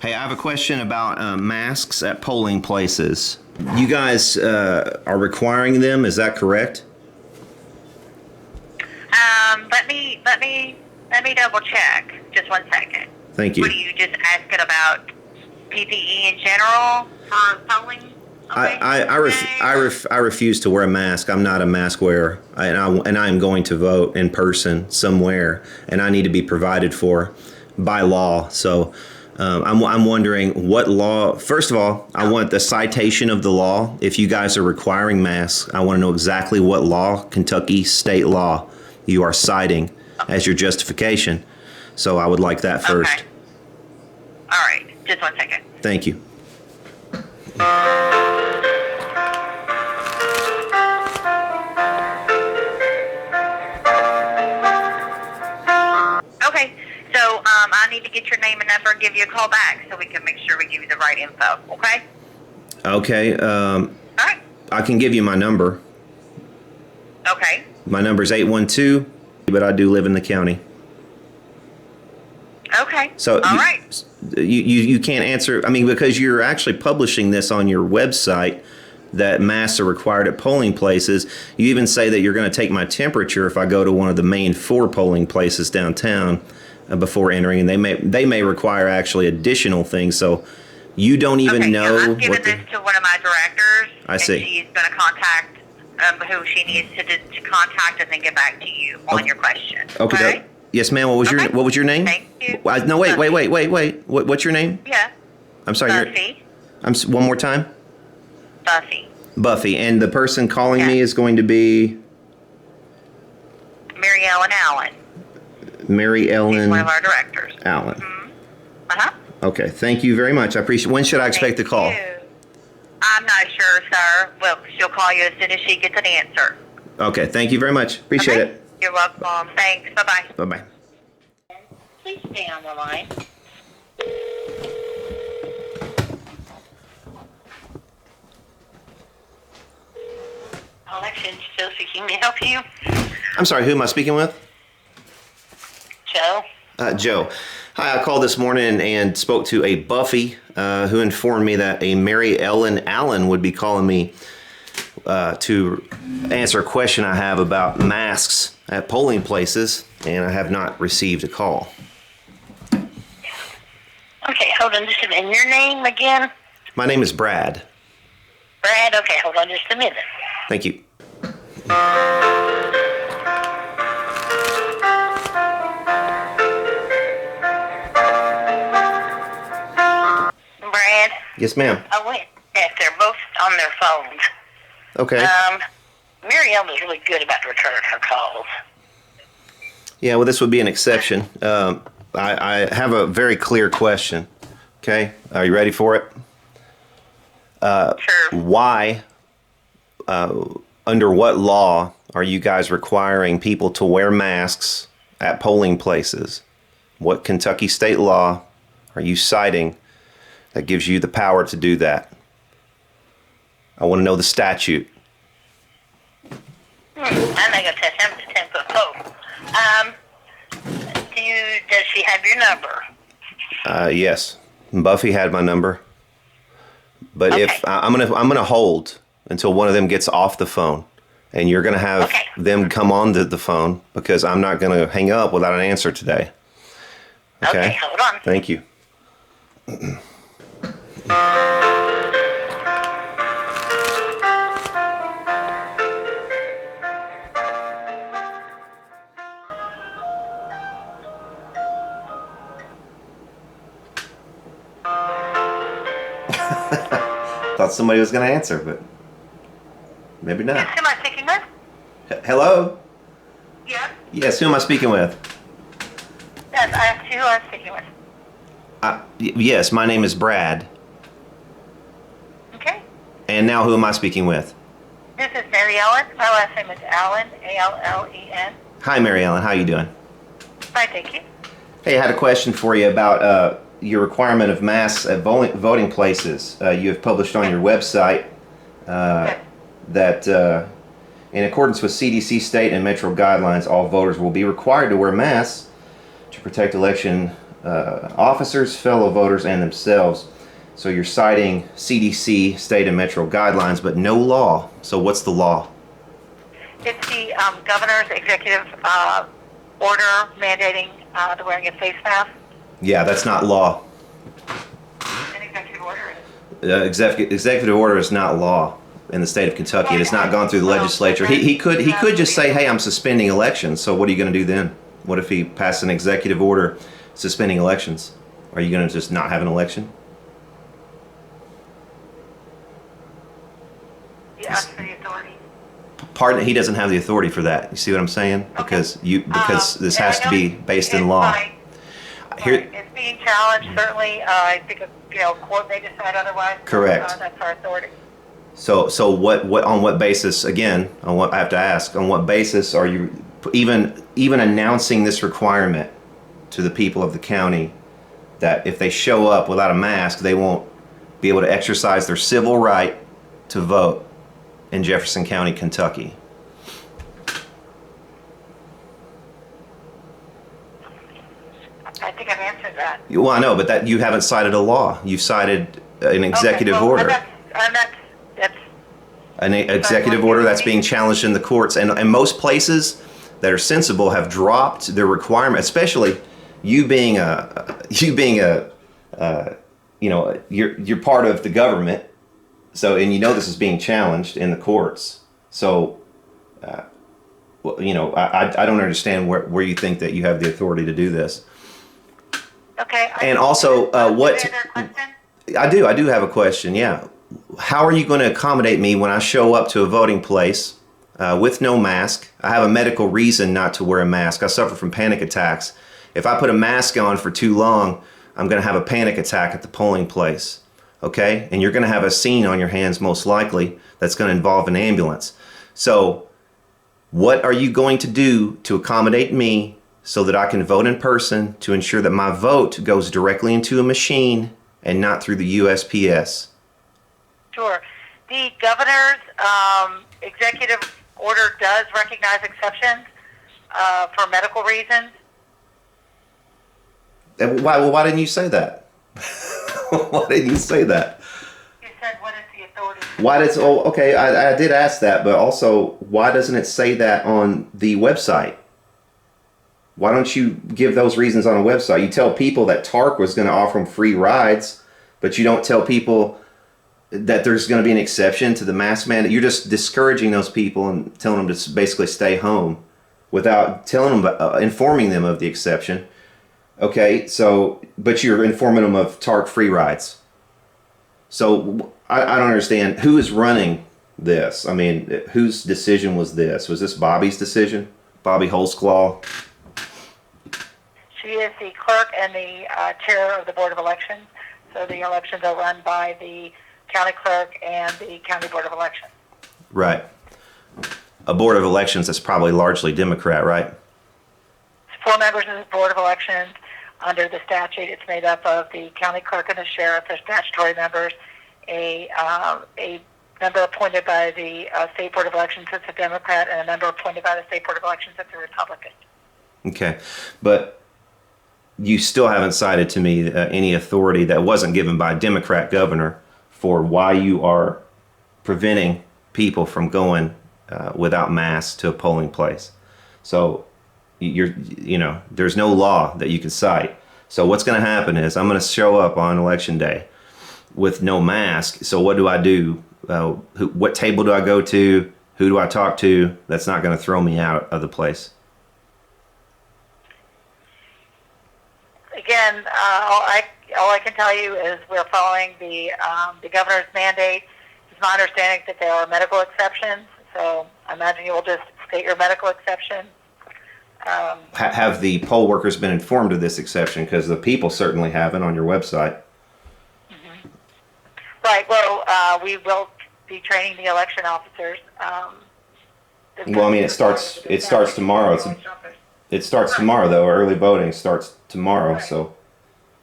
Hey, I have a question about masks at polling places. You guys are requiring them, is that correct? Let me double check. Just 1 second. Thank you. What are you just asking about PPE in general for polling? Okay. I refuse to wear a mask. I'm not a mask wearer, and I am going to vote in person somewhere, and I need to be provided for by law. So I'm wondering what law. First of all, I want the citation of the law. If you guys are requiring masks, I want to know exactly what law, Kentucky state law, you are citing as your justification. So I would like that first. Okay. All right. Just 1 second. Thank you. Okay. So I need to get your name and number and give you a call back so we can make sure we give you the right info. Okay. Okay. All right. I can give you my number. Okay. My number is 812, but I do live in the county. Okay. So all right. You can't answer. I mean, because you're actually publishing this on your website that masks are required at polling places. You even say that you're going to take my temperature if I go to one of the main 4 polling places downtown before entering, and they may require actually additional things. So you don't even know. I'm giving this to one of my directors. I see. And she's going to contact who she needs to contact and then get back to you on your question. Okay. Yes, ma'am. What was your name? Thank you. No, wait. What's your name? Yeah. I'm sorry. Buffy. One more time. Buffy. Buffy, and the person calling me is going to be Mary Ellen Allen. Mary Ellen. She's one of our directors. Allen. Mm-hmm. Okay. Thank you very much. I appreciate. When should I expect the call? Thank you. I'm not sure, sir. Well, she'll call you as soon as she gets an answer. Okay. Thank you very much. Appreciate it. You're welcome. Thanks. Bye-bye. Bye-bye. Please stay on the line. Election, Josie, may I help you? I'm sorry. Who am I speaking with? Joe? Joe. Hi. I called this morning and spoke to a Buffy who informed me that a Mary Ellen Allen would be calling me to answer a question I have about masks at polling places, and I have not received a call. Okay, hold on just a minute. And your name again? My name is Brad. Brad? Okay, hold on just a minute. Thank you. Brad? Yes, ma'am. I went back. They're both on their phones. Okay. Mary Ellen was really good about returning her calls. Yeah, well, this would be an exception. I have a very clear question. Okay, are you ready for it? Sure. Why, under what law are you guys requiring people to wear masks at polling places? What Kentucky state law are you citing that gives you the power to do that? I want to know the statute. I'm not going to test him to 10-foot pole. Does she have your number? Yes. Buffy had my number. But Okay. if I'm gonna hold until one of them gets off the phone, and you're gonna have them come on the phone, because I'm not gonna hang up without an answer today. Okay, hold on. Thank you. Thought somebody was going to answer, but maybe not. Who am I speaking with? Hello? Yes. Yes, who am I speaking with? Yes, I asked who I'm speaking with. Yes, my name is Brad. Okay. And now who am I speaking with? This is Mary Ellen. My last name is Allen, A-L-L-E-N. Hi, Mary Ellen. How you doing? Fine, thank you. Hey, I had a question for you about your requirement of masks at voting places. You have published on your website that in accordance with CDC state and metro guidelines, all voters will be required to wear masks to protect election officers, fellow voters, and themselves. So you're citing CDC, state and metro guidelines, but no law. So what's the law? It's the governor's executive order mandating the wearing of face masks. Yeah, that's not law. An executive order is. Executive order is not law in the state of Kentucky. It has not gone through the legislature. He could just say, hey, I'm suspending elections. So what are you going to do then? What if he passed an executive order suspending elections? Are you going to just not have an election? Yes, for the authority. Pardon, he doesn't have the authority for that. You see what I'm saying? Because this has to be based in law. Here, it's being challenged. Certainly, I think court may decide otherwise. Correct. That's our authority. So what on what basis? Again, on what I have to ask, on what basis are you even announcing this requirement to the people of the county that if they show up without a mask, they won't be able to exercise their civil right to vote in Jefferson County, Kentucky? I think I've answered that. Well, I know, but that you haven't cited a law. You've cited an executive order. That's An executive order that's being challenged in the courts, and most places that are sensible have dropped their requirement. Especially you being you're part of the government, so and this is being challenged in the courts. So, I don't understand where you think that you have the authority to do this. okay. And also, what I do have a question. Yeah. How are you going to accommodate me when I show up to a voting place with no mask? I have a medical reason not to wear a mask. I suffer from panic attacks. If I put a mask on for too long, I'm going to have a panic attack at the polling place. Okay? And you're going to have a scene on your hands most likely that's going to involve an ambulance. So what are you going to do to accommodate me so that I can vote in person to ensure that my vote goes directly into a machine and not through the USPS? Sure. The governor's executive order does recognize exceptions for medical reasons. Why didn't you say that? Why didn't you say that? You said, what is the authority? Okay, I did ask that, but also, why doesn't it say that on the website? Why don't you give those reasons on a website? You tell people that TARC was going to offer them free rides, but you don't tell people that there's going to be an exception to the mask mandate. You're just discouraging those people and telling them to basically stay home without telling them, informing them of the exception. Okay, so, but you're informing them of TARC free rides. So I don't understand who is running this. I mean, whose decision was this? Was this Bobby's decision? Bobby Holzclaw? She is the clerk and the chair of the Board of Elections. So the elections are run by the county clerk and the county board of elections. Right. A board of elections that's probably largely Democrat, right? 4 members of the board of elections. Under the statute, it's made up of the county clerk and the sheriff. They're statutory members. A member appointed by the state board of elections that's a Democrat, and a member appointed by the state board of elections that's a Republican. Okay, but you still haven't cited to me any authority that wasn't given by a Democrat governor for why you are preventing people from going without masks to a polling place. So there's no law that you can cite. So what's going to happen is I'm going to show up on election day with no mask. So what do I do? What table do I go to? Who do I talk to? That's not going to throw me out of the place. Again, all I can tell you is we're following the governor's mandate. It's my understanding that there are medical exceptions, so I imagine you will just state your medical exception. Have the poll workers been informed of this exception? Because the people certainly haven't on your website. Mm-hmm. Right. Well, we will be training the election officers. Well, I mean, it starts tomorrow. It starts tomorrow, though. Early voting starts tomorrow, right. So.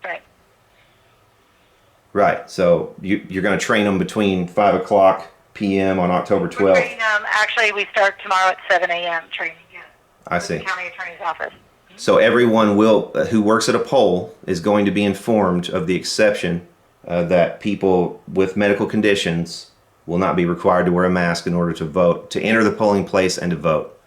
Right. Right. So you're going to train them between 5:00 p.m. on October 12th. We're training them. Actually, we start tomorrow at 7 a.m. training. Yeah. I see. The county attorney's office. So everyone will who works at a poll is going to be informed of the exception that people with medical conditions will not be required to wear a mask in order to vote, to enter the polling place and to vote.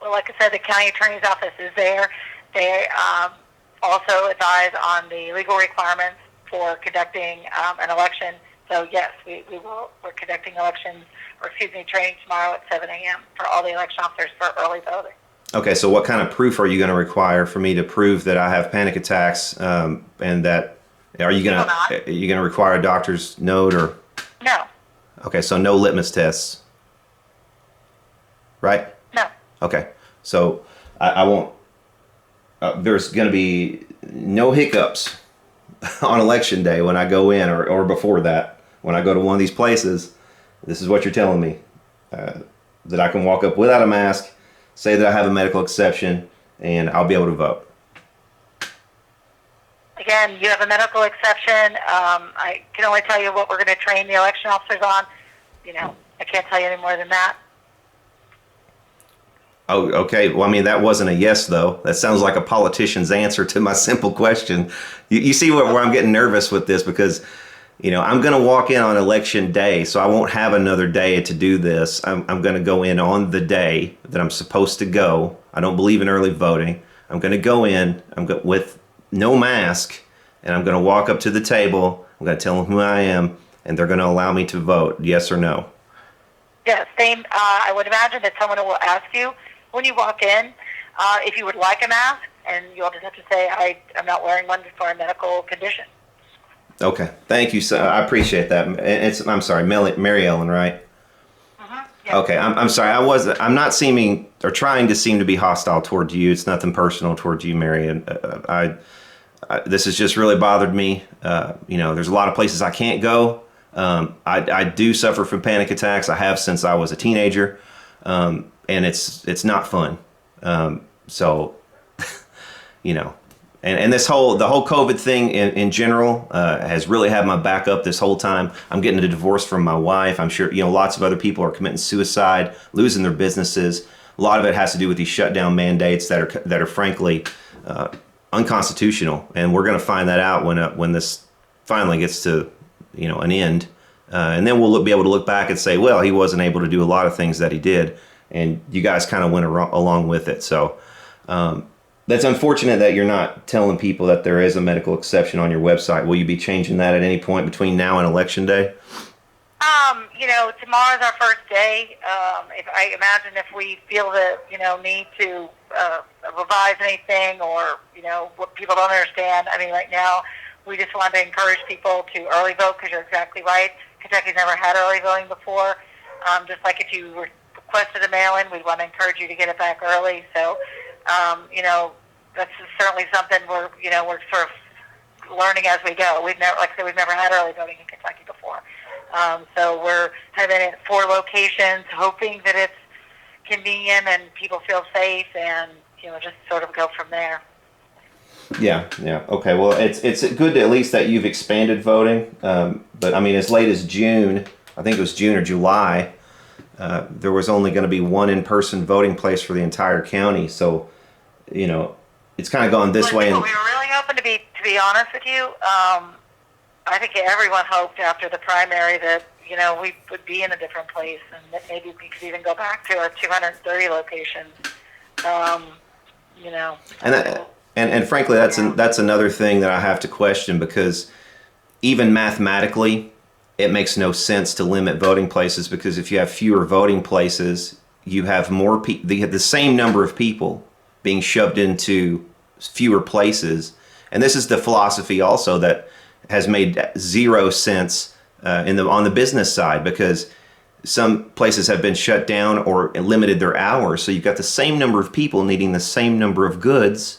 Well, like I said, the county attorney's office is there. They also advise on the legal requirements for conducting an election. So yes, we're conducting training tomorrow at 7 a.m. for all the election officers for early voting. Okay, so what kind of proof are you going to require for me to prove that I have panic attacks, and that are you going to require a doctor's note or? No. Okay, so no litmus tests, right? No. Okay, so I won't. There's going to be no hiccups on election day when I go in, or before that when I go to one of these places. This is what you're telling me, that I can walk up without a mask, say that I have a medical exception, and I'll be able to vote. Again, you have a medical exception. I can only tell you what we're going to train the election officers on. I can't tell you any more than that. Oh, okay. Well, I mean, that wasn't a yes, though. That sounds like a politician's answer to my simple question. You see where I'm getting nervous with this, because I'm going to walk in on election day, so I won't have another day to do this. I'm going to go in on the day that I'm supposed to go. I don't believe in early voting. I'm going to go in with no mask, and I'm going to walk up to the table. I'm going to tell them who I am, and they're going to allow me to vote, yes or no. Yes, I would imagine that someone will ask you when you walk in if you would like a mask, and you'll just have to say, I'm not wearing one for a medical condition. Okay, thank you. So I appreciate that. I'm sorry, Mary Ellen, right? Yeah. Okay, I'm sorry. I'm not seeming or trying to seem to be hostile toward you. It's nothing personal toward you, Mary. And this has just really bothered me. There's a lot of places I can't go. I do suffer from panic attacks. I have since I was a teenager, and it's not fun. So, And the whole COVID thing in general has really had my back up this whole time. I'm getting a divorce from my wife. I'm sure lots of other people are committing suicide, losing their businesses. A lot of it has to do with these shutdown mandates that are frankly unconstitutional, and we're going to find that out when this finally gets to an end, and then we'll be able to look back and say, well, he wasn't able to do a lot of things that he did, and you guys kind of went along with it. So. That's unfortunate that you're not telling people that there is a medical exception on your website. Will you be changing that at any point between now and election day? Tomorrow's our first day. If we feel the need to revise anything, or what people don't understand. I mean, right now we just want to encourage people to early vote, because you're exactly right. Kentucky's never had early voting before. Just like if you requested a mail-in, we want to encourage you to get it back early. So. That's certainly something we're sort of learning as we go. We've never had early voting in Kentucky before. So we're having it at 4 locations, hoping that it's convenient and people feel safe, and just sort of go from there. Yeah. Okay. Well, it's good at least that you've expanded voting. But I mean, as late as June, I think it was June or July, there was only going to be one in-person voting place for the entire county. So, it's kind of gone this way. We were really hoping to be honest with you. I think everyone hoped after the primary that we would be in a different place, and that maybe we could even go back to our 230 locations. And frankly, that's another thing that I have to question, because even mathematically, it makes no sense to limit voting places, because if you have fewer voting places, you have more the same number of people being shoved into fewer places. And this is the philosophy also that has made zero sense on the business side, because some places have been shut down or limited their hours. So you've got the same number of people needing the same number of goods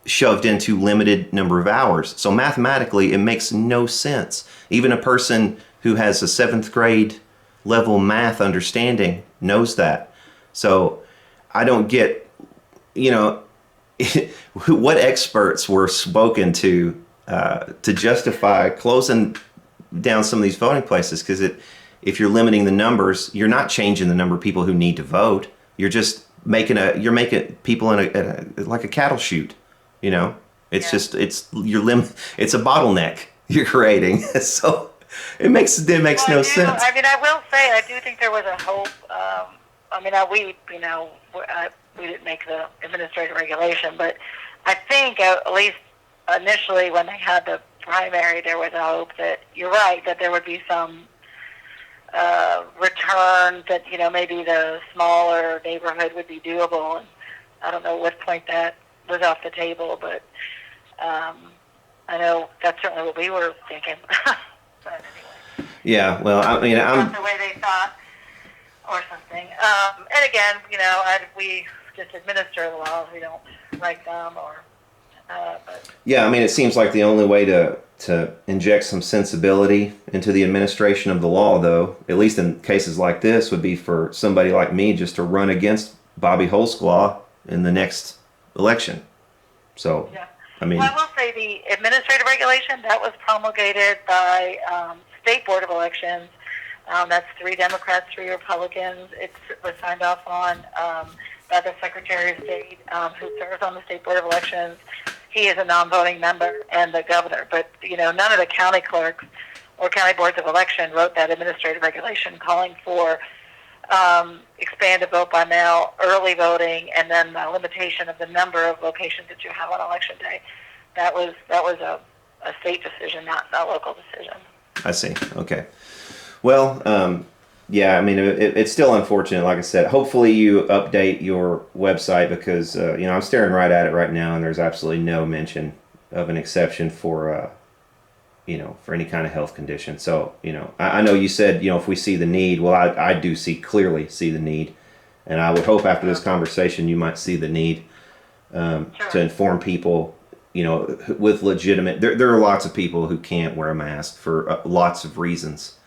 shoved into limited number of hours. So mathematically, it makes no sense. Even a person who has a 7th grade level math understanding knows that. So I don't get, what experts were spoken to justify closing down some of these voting places, because if you're limiting the numbers, you're not changing the number of people who need to vote. You're just you're making people like a cattle chute, you know. It's just it's a bottleneck you're creating. So it makes no sense. I mean, I will say I do think there was a hope. I mean, we didn't make the administrative regulation, but I think at least initially when they had the primary, there was a hope that you're right that there would be some return, that maybe the smaller neighborhood would be doable. And I don't know what point that was off the table, but I know that's certainly what we were thinking. But anyway. Yeah, well, I mean, that's the way they thought, or something. And again, we just administer the laws. We don't write them, or. But. Yeah, I mean, it seems like the only way to inject some sensibility into the administration of the law, though, at least in cases like this, would be for somebody like me just to run against Bobby Holsclaw in the next election. So, yeah. I mean... Well, I will say the administrative regulation, that was promulgated by State Board of Elections. That's 3 Democrats, 3 Republicans. It was signed off on by the Secretary of State who serves on the State Board of Elections. He is a non-voting member, and the governor. But, none of the county clerks or county boards of election wrote that administrative regulation calling for expanded vote by mail, early voting, and then the limitation of the number of locations that you have on election day. That was a state decision, not a local decision. I see. Okay. Well, yeah, I mean, it's still unfortunate. Like I said, hopefully you update your website because, I'm staring right at it right now and there's absolutely no mention of an exception for, for any kind of health condition. So, I know you said, if we see the need, well, I do clearly see the need. And I would hope after this conversation you might see the need to inform people, with legitimate, there are lots of people who can't wear a mask for lots of reasons.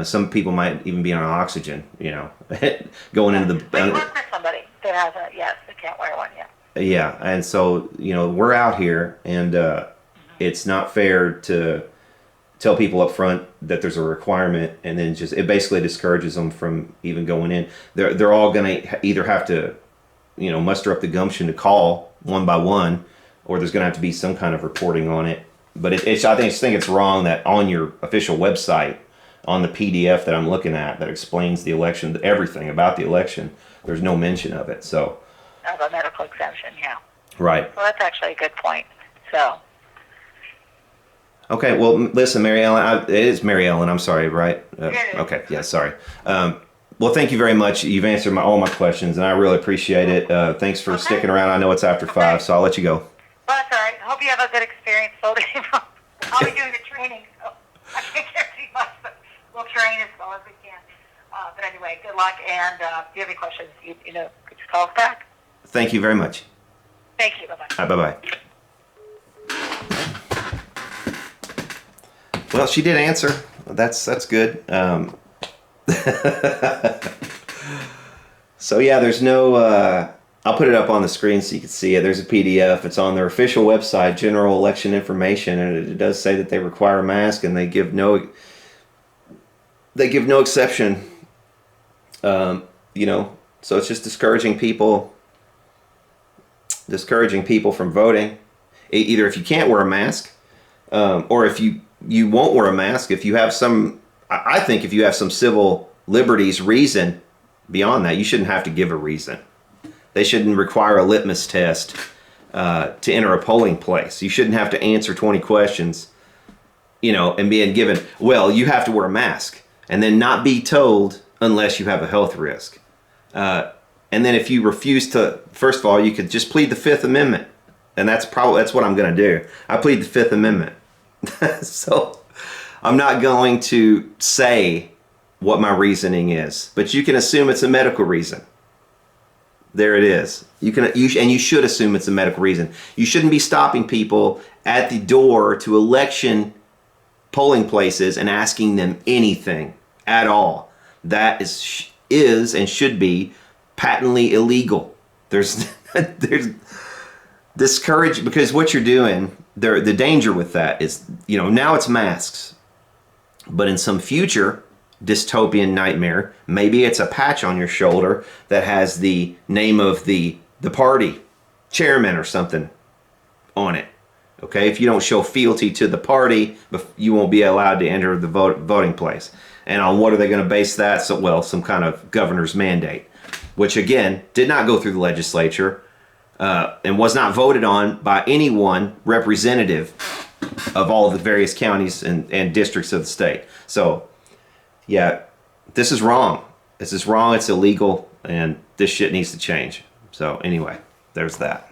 Some people might even be on oxygen, going into the... We work with somebody that has that can't wear one yet. Yeah, and so, we're out here, and it's not fair to tell people up front that there's a requirement, and then it basically discourages them from even going in. They're all going to either have to, muster up the gumption to call one by one, or there's going to have to be some kind of reporting on it. But I think it's wrong that on your official website, on the PDF that I'm looking at that explains the election, everything about the election, there's no mention of it. So, of a medical exemption, yeah. Right. Well, that's actually a good point. So. Okay. Well, listen, Mary Ellen. It is Mary Ellen. I'm sorry. Right. Okay. Yeah. Sorry. Well, thank you very much. You've answered all my questions, and I really appreciate it. Thanks for sticking around. I know it's after 5, so I'll let you go. Well, that's all right. Hope you have a good experience voting. I'll be doing the training, so I can't guarantee much, but we'll train as well as we can. But anyway, good luck, and if you have any questions, just call us back. Thank you very much. Thank you. Bye-bye. Bye-bye. Well, she did answer. That's good. So yeah, there's no... I'll put it up on the screen so you can see it. There's a PDF. It's on their official website, General Election Information, and it does say that they require a mask, and they give no exception. So it's just discouraging people from voting. Either if you can't wear a mask, or if you won't wear a mask, if you have I think if you have some civil liberties reason beyond that, you shouldn't have to give a reason. They shouldn't require a litmus test to enter a polling place. You shouldn't have to answer 20 questions, and being given, well, you have to wear a mask, and then not be told unless you have a health risk. And then if you refuse to, first of all, you could just plead the Fifth Amendment, and that's what I'm going to do. I plead the Fifth Amendment. So I'm not going to say what my reasoning is, but you can assume it's a medical reason. There it is. You should assume it's a medical reason. You shouldn't be stopping people at the door to election polling places and asking them anything at all. That is and should be patently illegal. There's discourage, because what you're doing, the danger with that is, now it's masks, but in some future dystopian nightmare. Maybe it's a patch on your shoulder that has the name of the party chairman or something on it. Okay, if you don't show fealty to the party, you won't be allowed to enter the voting place. And on what are they going to base that? So, well, some kind of governor's mandate, which again did not go through the legislature and was not voted on by any one representative of all the various counties and districts of the state. So, yeah, this is wrong. This is wrong. It's illegal, and this shit needs to change. So, anyway, there's that.